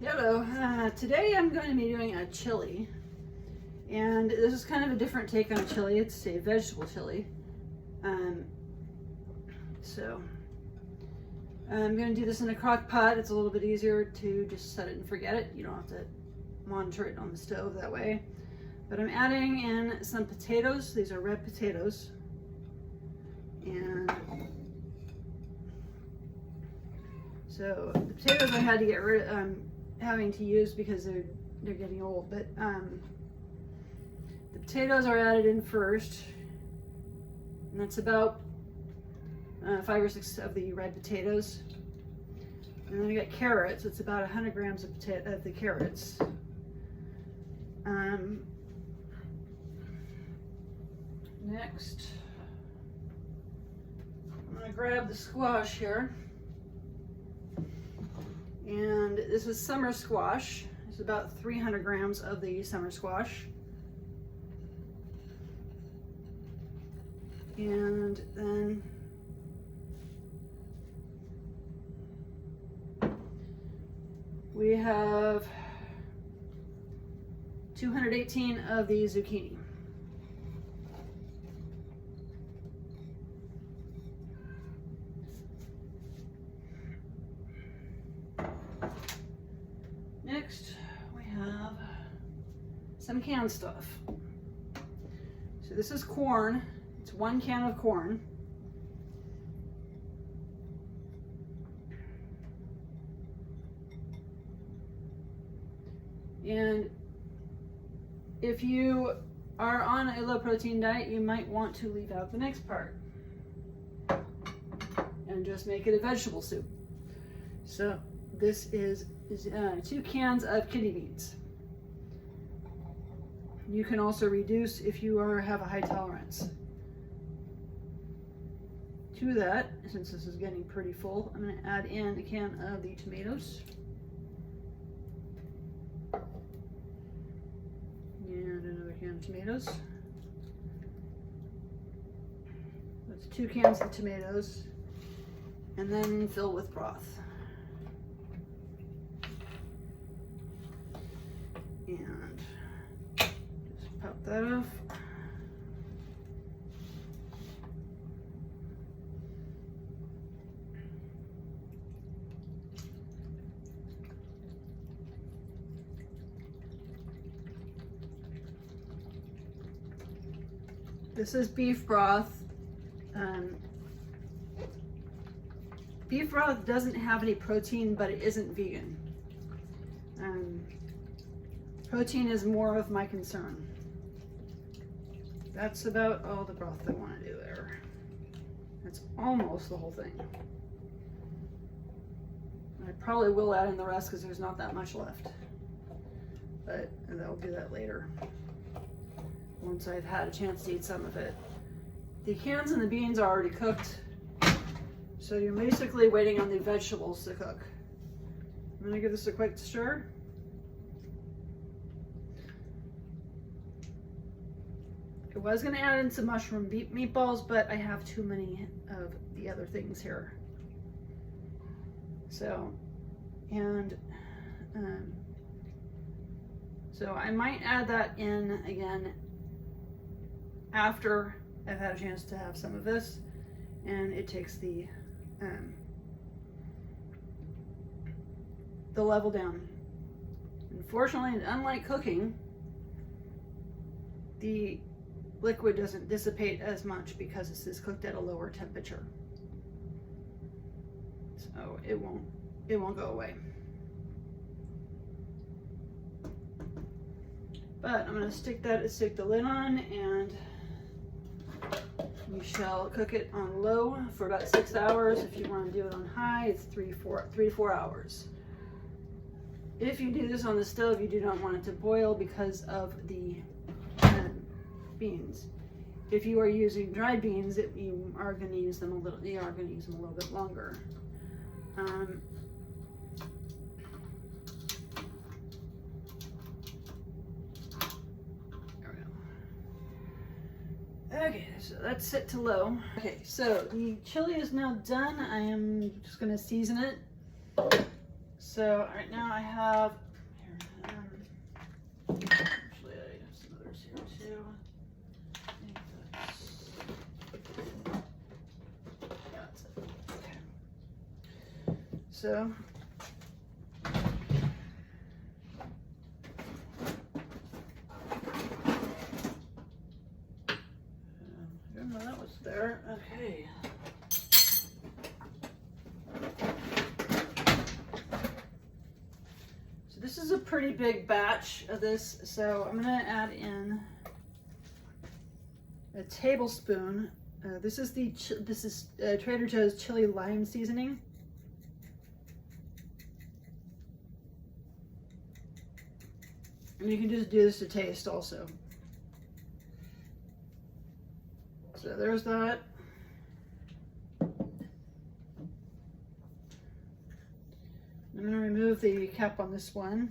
Hello, today I'm going to be doing a chili, and this is kind of a different take on a chili. It's a vegetable chili. So I'm going to do this in a crock pot. It's a little bit easier to just set it and forget it. You don't have to monitor it on the stove that way. But I'm adding in some potatoes. These are red potatoes. And so the potatoes I had to get rid of, having to use because they're getting old, but the potatoes are added in first, and that's about 5 or 6 of the red potatoes. And then I got carrots. It's about 100 grams of the carrots. Next, I'm gonna grab the squash here. And this is summer squash. It's about 300 grams of the summer squash. And then we have 218 of the zucchini. Next, we have some canned stuff. So this is corn. It's 1 can of corn. And if you are on a low protein diet, you might want to leave out the next part and just make it a vegetable soup. So this is 2 cans of kidney beans. You can also reduce if you have a high tolerance. To that, since this is getting pretty full, I'm going to add in a can of the tomatoes. And another can of tomatoes. That's 2 cans of tomatoes. And then fill with broth. And just pop that off. This is beef broth. Beef broth doesn't have any protein, but it isn't vegan. Protein is more of my concern. That's about all the broth I want to do there. That's almost the whole thing. I probably will add in the rest because there's not that much left. But I'll do that later, once I've had a chance to eat some of it. The cans and the beans are already cooked, so you're basically waiting on the vegetables to cook. I'm gonna give this a quick stir. I was gonna add in some mushroom meatballs, but I have too many of the other things here. So, and so I might add that in again after I've had a chance to have some of this, and it takes the level down. Unfortunately, unlike cooking, the liquid doesn't dissipate as much because this is cooked at a lower temperature. So it won't go away. But I'm going to stick the lid on, and you shall cook it on low for about 6 hours. If you want to do it on high, it's 3 to 4 hours. If you do this on the stove, you do not want it to boil because of the beans. If you are using dried beans, you are going to use them a little bit longer. Okay, so that's set to low. Okay, so the chili is now done. I am just going to season it. So right now I have here. Actually, I have some others here too. I think that's it. Okay. So. I didn't know that was there. Okay. So this is a pretty big batch of this. So I'm gonna add in a tablespoon. This is Trader Joe's chili lime seasoning. And you can just do this to taste also. So there's that. I'm going to remove the cap on this one.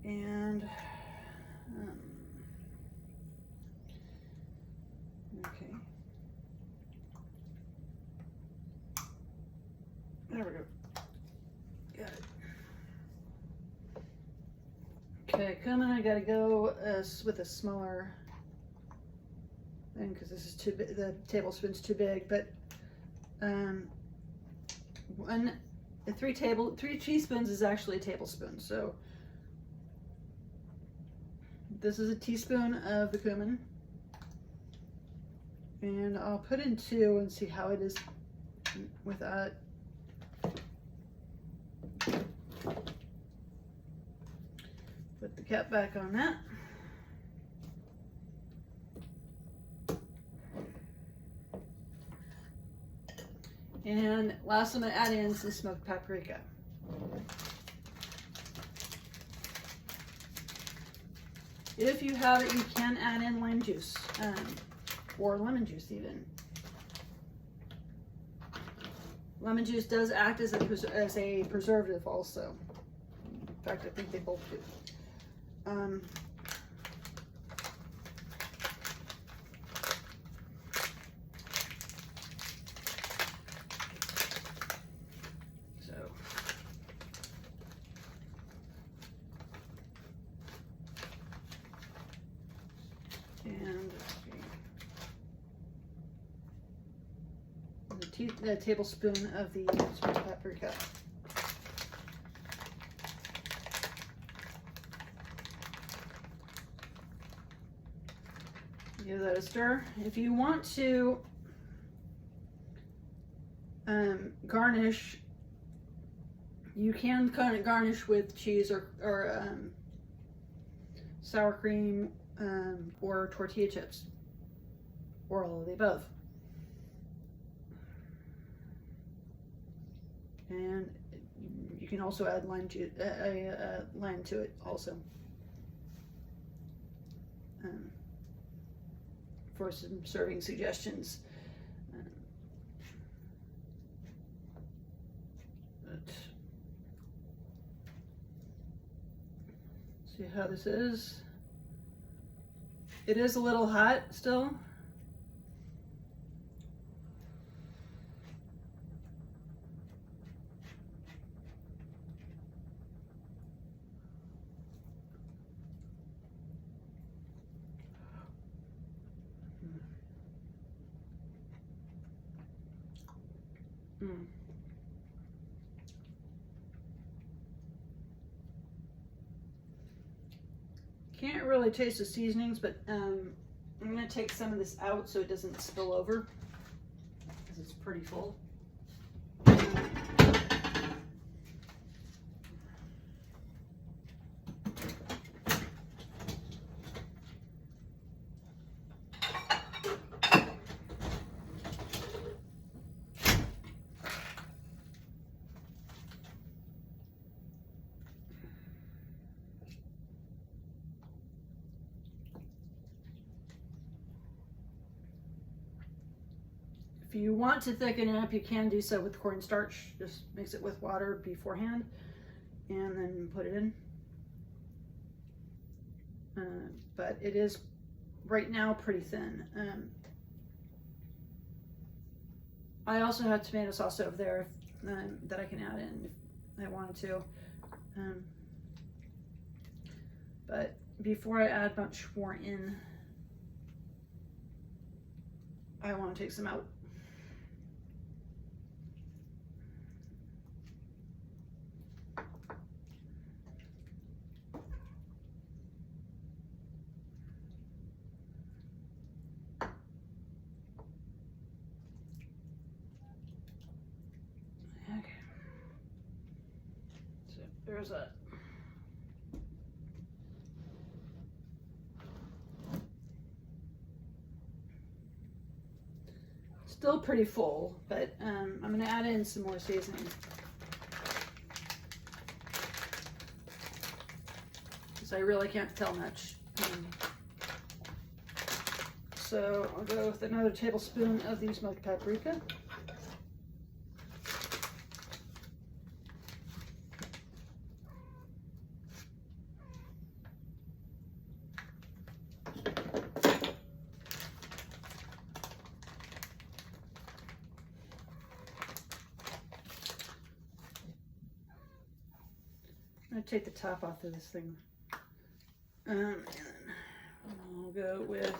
And okay. There we go. Got it. Okay, cumin, I gotta go with a smaller thing because this is too big. The tablespoon's too big. But 3 teaspoons is actually a tablespoon. So this is a teaspoon of the cumin, and I'll put in 2 and see how it is with that. Put the cap back on that. And last, I'm going to add in some smoked paprika. If you have it, you can add in lime juice or lemon juice even. Lemon juice does act as a preservative also. In fact, I think they both do. A tablespoon of the smoked paprika. Give that a stir. If you want to garnish, you can kind of garnish with cheese or sour cream or tortilla chips, or all of the above. And you can also add lime juice, lime to it also, for some serving suggestions. See how this is. It is a little hot still. Can't really taste the seasonings, but I'm going to take some of this out so it doesn't spill over because it's pretty full. If you want to thicken it up, you can do so with cornstarch. Just mix it with water beforehand and then put it in. But it is right now pretty thin. I also have tomato sauce over there that I can add in if I wanted to. But before I add much more in, I want to take some out. Okay. So there's that. Still pretty full, but I'm going to add in some more seasoning. Because I really can't tell much. So I'll go with another tablespoon of the smoked paprika. I'm going to take the top off of this thing. And then I'll go with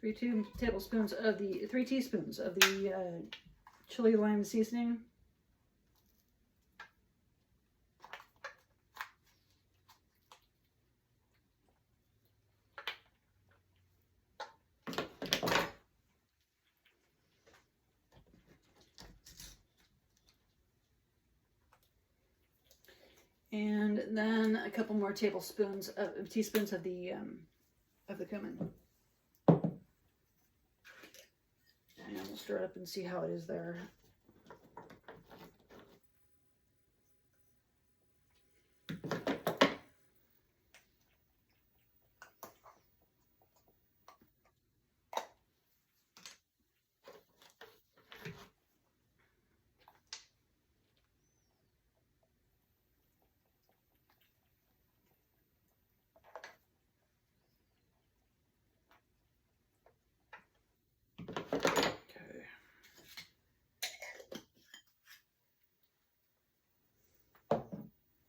three teaspoons of the chili lime seasoning. And then a couple more teaspoons of the cumin. And we'll stir it up and see how it is there.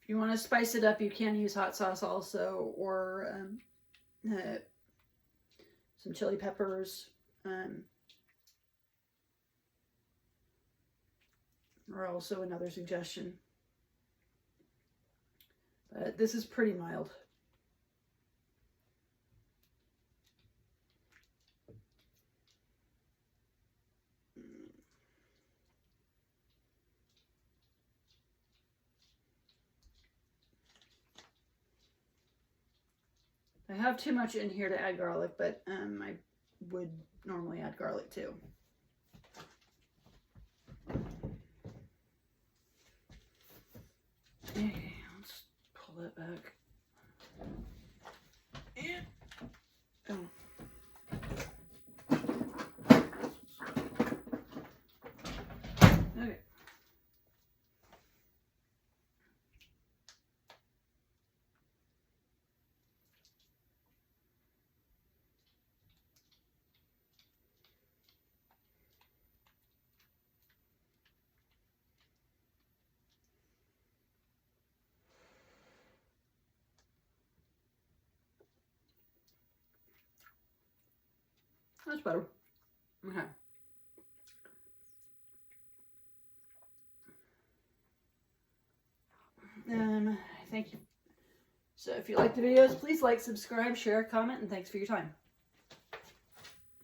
If you want to spice it up, you can use hot sauce also, or some chili peppers, or also another suggestion. But this is pretty mild. I have too much in here to add garlic, but I would normally add garlic too. Okay, let's pull that back. And okay. That's better. Okay. Thank you. So if you like the videos, please like, subscribe, share, comment, and thanks for your time.